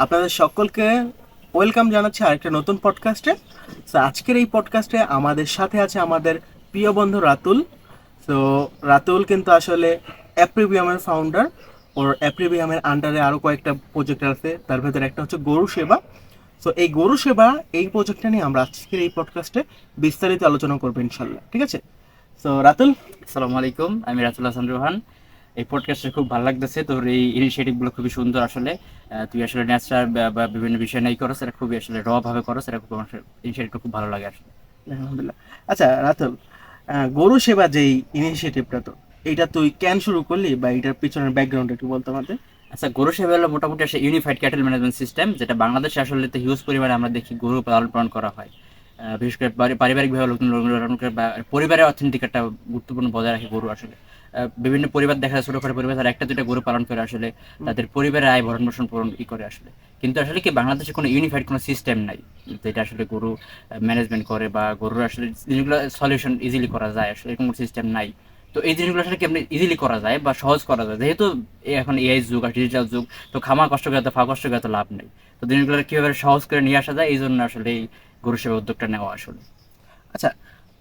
আপনাদের সকলকে ওয়েলকাম জানাচ্ছি আরেকটা নতুন পডকাস্টে। তো আজকের এই পডকাস্টে আমাদের সাথে আছে আমাদের প্রিয় বন্ধু রাতুল। তো রাতুল কিন্তু আসলে অ্যাপ্রিবিয়ামের ফাউন্ডার। ওর অ্যাপ্রিবিয়ামের আন্ডারে আরও কয়েকটা প্রজেক্ট আছে, তার ভেতরে একটা হচ্ছে গরু সেবা। তো এই গরু সেবা এই প্রজেক্টটা নিয়ে আমরা আজকের এই পডকাস্টে বিস্তারিত আলোচনা করবো ইনশাল্লাহ। ঠিক আছে? তো রাতুল, আসসালামু আলাইকুম, আমি রাতুল হাসান রোহান। এই পডকাস্টে খুব ভালো লাগতেছে, তোর এই ইনিশিয়েটিভগুলো খুবই সুন্দর আসলে। তুই আসলে ন্যাচারাল বা বিভিন্ন বিষয় নিয়ে করো, সেটা খুবই আসলে র ভাবে করো, সেটা খুব আমার ইনিশিয়েটিভটা খুব ভালো লাগে আসলে। আলহামদুলিল্লাহ। আচ্ছা রাতুল, গরু সেবা যেই ইনিশিয়েটিভটা, তো এইটা তুই কেন শুরু করলি বা এটার পিছনের ব্যাকগ্রাউন্ড একটু বলতে আমাদের। আচ্ছা, গরু সেবা হলো মোটামুটি আসলে ইউনিফাইড ক্যাটেল ম্যানেজমেন্ট সিস্টেম, যেটা বাংলাদেশে আসলে হিউজ পরিমাণে আমরা দেখি গরু লালন পালন করা হয়। বিশেষ করে পারিবারিকভাবে লোক লালন করে বা পরিবারের অর্থনৈতিক একটা গুরুত্বপূর্ণ বজায় রাখে গরু আসলে। বিভিন্ন পরিবার দেখা যায় ছোটখাটো পরিবার তারা একটা দুইটা গরু পালন করে আসলে তাদের পরিবারের আয় ভরণ পোষণ পূরণ করে আসলে। কিন্তু আসলে কি বাংলাদেশে কোনো ইউনিফাইড কোনো সিস্টেম নাই যেটা আসলে গরু ম্যানেজমেন্ট করে বা গরুর আসলে জিনিসগুলো সলিউশন ইজিলি করা যায়, আসলে এরকম কোনো সিস্টেম নাই। তো এই জিনিসগুলো আসলে কেমনি ইজিলি করা যায় বা সহজ করা যায়, যেহেতু এখন এআই যুগ আর ডিজিটাল যুগ, তো খামার কষ্ট করে ফা কষ্ট করে লাভ নেই। তো জিনিসগুলো কিভাবে সহজ করে নিয়ে আসা যায়, এই জন্য আসলে এই গরু সেবা উদ্যোগটা নেওয়া আসলে। আচ্ছা,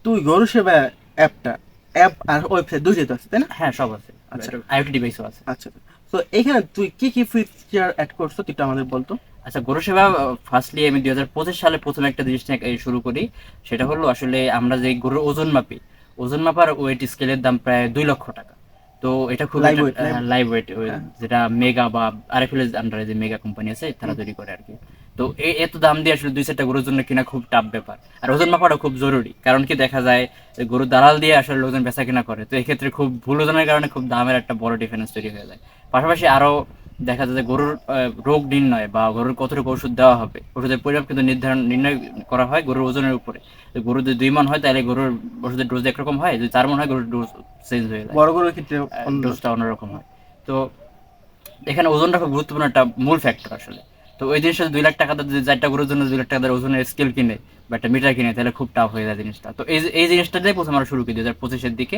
তুই গরু সেবা অ্যাপটা, অ্যাপ আর ওয়েবসাইট দুইটাই তো আছে তাই না? হ্যাঁ, সব আছে। আচ্ছা আইওটি ডিভাইসও আছে। আচ্ছা। তো এখানে তুই কি কি ফিচার অ্যাড করছো তুই একটু আমাদের বলতো। আচ্ছা, গরু সেবা ফার্স্টলি আমি 2025 সালে প্রথমে একটা জিনিস নিয়ে শুরু করি। সেটা হলো আসলে আমরা যে গরুর ওজন মাপি, ওজন মাপার ওয়েট স্কেলের দাম প্রায় 2 লক্ষ টাকা। তো এটা খুব লাইভ একটা ওয়েট, লাইভ। লাইভ ওয়েট, হ্যাঁ। যেটা মেগা বা আরএফএল এর আন্ডারে যে মেগা কোম্পানি আছে তারা তৈরি করে আর কি। তো এত দাম দিয়ে আসলে 2-4টা গরুর জন্য কিনা খুব টাফ ব্যাপার। আর ওজন মাপাটা খুব জরুরি, কারণ কি দেখা যায় যে গরুর দালাল দিয়ে আসলে লোকজন বেচা কিনা করে, তো এক্ষেত্রে খুব ভুল ওজনের কারণে খুব দামের একটা বড় ডিফারেন্স তৈরি হয়ে যায়। পাশাপাশি আরো দেখা যায় যে গরুর রোগ নির্ণয় বা গরুর কতটুকু ওষুধ দেওয়া হবে, ওষুধের পরিমাপ কিন্তু নির্ণয় করা হয় গরুর ওজনের উপরে। তো গরু যদি 2 মণ হয় তাহলে গরুর ওষুধের ডোজ একরকম হয়, যদি 4 মণ হয় গরুর ডোজ চেঞ্জ হয়ে যায়, বড় গরুর ক্ষেত্রে অন্য। ডোজটা অন্যরকম হয়। তো এখানে ওজনটা খুব গুরুত্বপূর্ণ একটা মূল ফ্যাক্টর আসলে। তো ওই জিনিসটা 2 লাখ টাকা যদি 4টা গরুর জন্য 2 লাখ টাকা ওজনের স্কেল কিনে বা একটা মিটার কিনে, তাহলে খুব টাফ হয়ে যায় জিনিসটা। তো এই জিনিসটা দিয়ে প্রথম আমরা শুরু করি 2025-এর দিকে,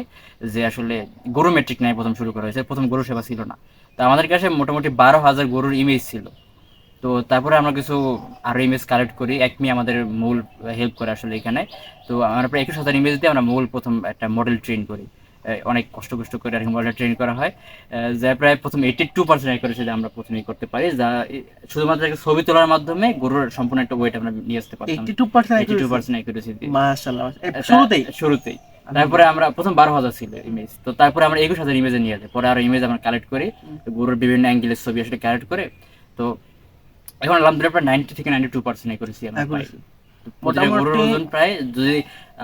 যে আসলে গরু মেট্রিক নেয় প্রথম শুরু করা হয়েছে, প্রথম গরু সেবা ছিল না। তো আমাদের কাছে মোটামুটি 12,000 গরুর ইমেজ ছিল। তো তারপরে আমরা কিছু আরো ইমেজ কালেক্ট করি, একমি আমাদের মূল হেল্প করে আসলে এখানে। তো আমরা প্রায় 21,000 ইমেজ দিয়ে আমরা মূল প্রথম একটা মডেল ট্রেন করি। অনেক কষ্ট করে আর কি মডেল ট্রেন করা হয়। যা প্রায় প্রথম 82% অ্যাকুরেসি আমরা প্রথমেই করতে পারি, যা শুধুমাত্র একটা ছবি তোলার মাধ্যমে গরুর সম্পূর্ণ একটা ওয়েট আমরা নিয়ে আসতে পারতাম। 82% eighty two accuracy. Percent accuracy দিয়ে মাশাআল্লাহ, শুরুতেই। শুরুতেই। তারপরে আমরা প্রথম 12,000 ছিল ইমেজ, তো তারপরে আমরা 21,000 ইমেজে নিয়ে যাই, পরে আরো ইমেজ আমরা কালেক্ট করি, গরুর বিভিন্ন অ্যাঙ্গেলের ছবি আসলে কালেক্ট করে। তো এখন আলহামদুলিল্লাহ প্রায় 90 থেকে 92% করেছি আমরা পাই। অ্যাকুরেসি প্রতিটা গরুর মোটামুটি। ওজন প্রায়, যদি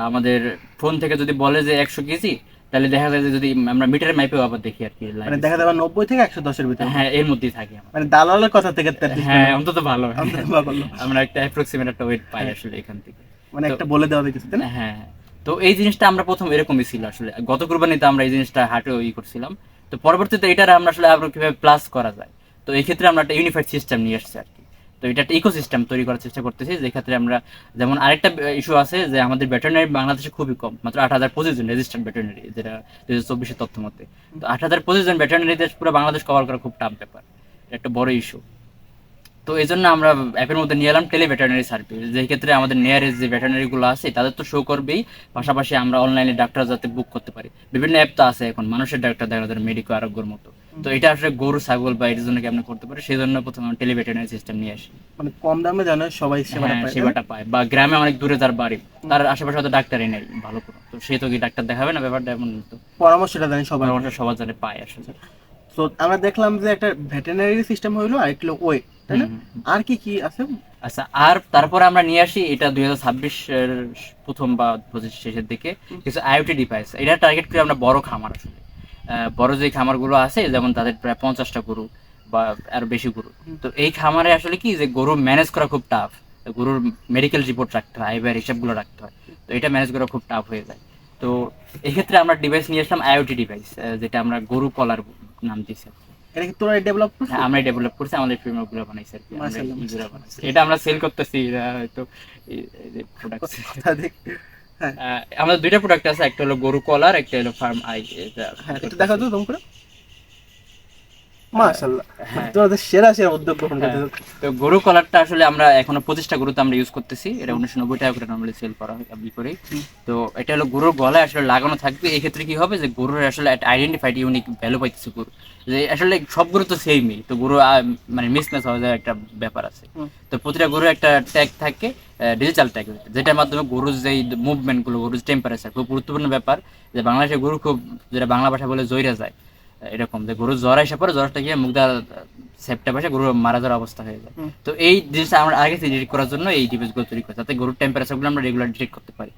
আমাদের ফোন থেকে যদি বলে যে 100 কেজি, তাহলে দেখা যায় যে যদি আমরা মিটারের মাইপেও আবার দেখি আর কি লাইভ মানে দেখা স্কেল। যাবে 90 থেকে 110-এর ভিতরে। হ্যাঁ, এর মধ্যেই থাকি আমরা। মানে দালালের কথা থেকে 33 হ্যাঁ, মানে অন্তত ভালো। অন্তত ভালো। আমরা একটা অ্যাপ্রক্সিমেট একটা ওয়েট পাই হ্যাঁ, আসলে এখান থেকে। মানে তো একটা বলে দেওয়া হয়েছে তাই না? হ্যাঁ, তো এই জিনিসটা আমরা প্রথম এরকমই ছিল আসলে, গত কুরবানিতে আমরা এই জিনিসটা হাটেও করছিলাম। তো পরবর্তীতে এটার আমরা আসলে আরো কিভাবে প্লাস করা যায়, তো এই ক্ষেত্রে আমরা একটা ইউনিফাইড সিস্টেম নিয়ে আসছি আর কি। তো এটা একটা ইকোসিস্টেম তৈরি করার চেষ্টা করতেছি, যে ক্ষেত্রে আমরা, যেমন আরেকটা ইস্যু আছে যে আমাদের ভেটেরিনারি বাংলাদেশে খুবই কম, মাত্র 8,025 জন রেজিস্টার্ড ভেটেরিনারি, যেটা 2024-এর তথ্য মতে। তো 8,025 জন ভেটেরিনারিদের পুরো বাংলাদেশ কভার করা খুব টাফ ব্যাপার, এটা একটা বড় ইস্যু। তো এই জন্য আমরা অ্যাপের মধ্যে নিয়ে এলাম টেলি ভেটেরিনারি সার্ভিস, যে ক্ষেত্রে আমাদের নিয়ারেস্ট যে ভেটেরিনারি গুলো আছে তাদের তো শো করবেই, পাশাপাশি আমরা অনলাইনে ডাক্তার যাতে বুক করতে পারি। বিভিন্ন অ্যাপ তো আছে এখন, মানুষের ডাক্তার দেখা যায় মেডিকো আরোগ্যর মতো। তো এটা আসলে গরু ছাগল বা এর জন্য কেমন করতে পারে, সেই জন্য প্রথমে টেলি ভেটেরিনারি সিস্টেম নিয়ে আসি। মানে কম দামে জানো সবাই সেবাটা হ্যাঁ, পায় তাই না? সেবাটা পায়, বা গ্রামে অনেক দূরে যার বাড়ি, তার আশেপাশে হয়তো ডাক্তারই নেই ভালো করে, তো সে তো কি ডাক্তার দেখাবে না, ব্যাপারটা এমন। তো পরামর্শটা জানি সবার। পরামর্শ সবার জানে পায় আসলে। তো আমরা দেখলাম যে একটা ভেটেরিনারি সিস্টেম হইলো আর একটা ওয়ে, তাই না? হুম, হুম। আর কি কি আছে? আচ্ছা, আর তারপরে আমরা নিয়ে আসি এটা 2026-এর প্রথম বা 25 শেষের দিকে কিছু আইওটি ডিভাইস, এটা টার্গেট করে আমরা বড় খামার আসলে। বড় যে খামারগুলো আছে, যেমন তাদের প্রায় 50টা গরু বা আরো বেশি গরু। তো এই খামারে আসলে কি যে গরু ম্যানেজ করা খুব টাফ, গরুর মেডিকেল রিপোর্ট রাখতে হয়, আইবার হিসাবগুলো রাখতে হয়, তো এটা ম্যানেজ করা খুব টাফ হয়ে যায়। তো এক্ষেত্রে আমরা ডিভাইস নিয়ে আসলাম আইওটি ডিভাইস, যেটা আমরা গরু কলার নাম দিয়েছি। এটা কি তোরা ডেভেলপ হ্যাঁ, করছিস? আমরাই ডেভেলপ করছি, আমাদের ফ্রেমওয়ার্ক গুলো বানাইছি আর কি, আমরা মাশাআল্লাহ, ইগুলো মাশাআল্লাহ। বানাইছি, এটা আমরা সেল করতেছি, এরা হয়তো প্রোডাক্ট। কথা দেখ। হ্যাঁ। আমাদের দুইটা প্রোডাক্ট আছে, একটা হলো গরু কলার, একটা হলো ফার্ম আই, এটা হ্যাঁ, একটু করতেছি। দেখা তো তোম করে। মাশাআল্লাহ, হ্যাঁ। তোমাদের সেরা সেরা উদ্যোগ গ্রহণ হ্যাঁ, করতেছো। তো গরু কলারটা আসলে আমরা এখনো 25টা গরুতে আমরা ইউজ করতেছি, এটা 1990 টাকা করে নর্মালি সেল করা হয় আমি করি। তো এটা হলো গরুর গলায় আসলে লাগানো থাকবে, এই ক্ষেত্রে কি হবে যে গরুর আসলে একটা আইডেন্টিফাইড ইউনিক ভ্যালু পাইতেছে গরু, যে আসলে সব গরু তো সেমই, তো গরু মানে মিসম্যাচ হওয়া যায় একটা ব্যাপার আছে। তো প্রতিটা গরুর একটা ট্যাগ থাকে, ডিজিটাল ট্যাগ, যেটার মাধ্যমে গরুর যেই মুভমেন্ট গুলো, গরুর টেম্পারেচার, খুব গুরুত্বপূর্ণ ব্যাপার, যে বাংলাদেশে গরু খুব, যেটা বাংলা ভাষা বলে জইরা যায়, এরকম যে গরু জ্বর আসা পরে জ্বরটা গিয়ে মুখ দ্বারা সেপ্টা পাশে গরু মারা যাওয়ার অবস্থা হয়ে যায়। তো এই জিনিসটা আমরা আগে থেকে ডিটেক্ট করার জন্য এই ডিভাইসগুলো তৈরি করি, যাতে গরুর টেম্পারেচার গুলো আমরা রেগুলার ডিটেক্ট করতে পারি।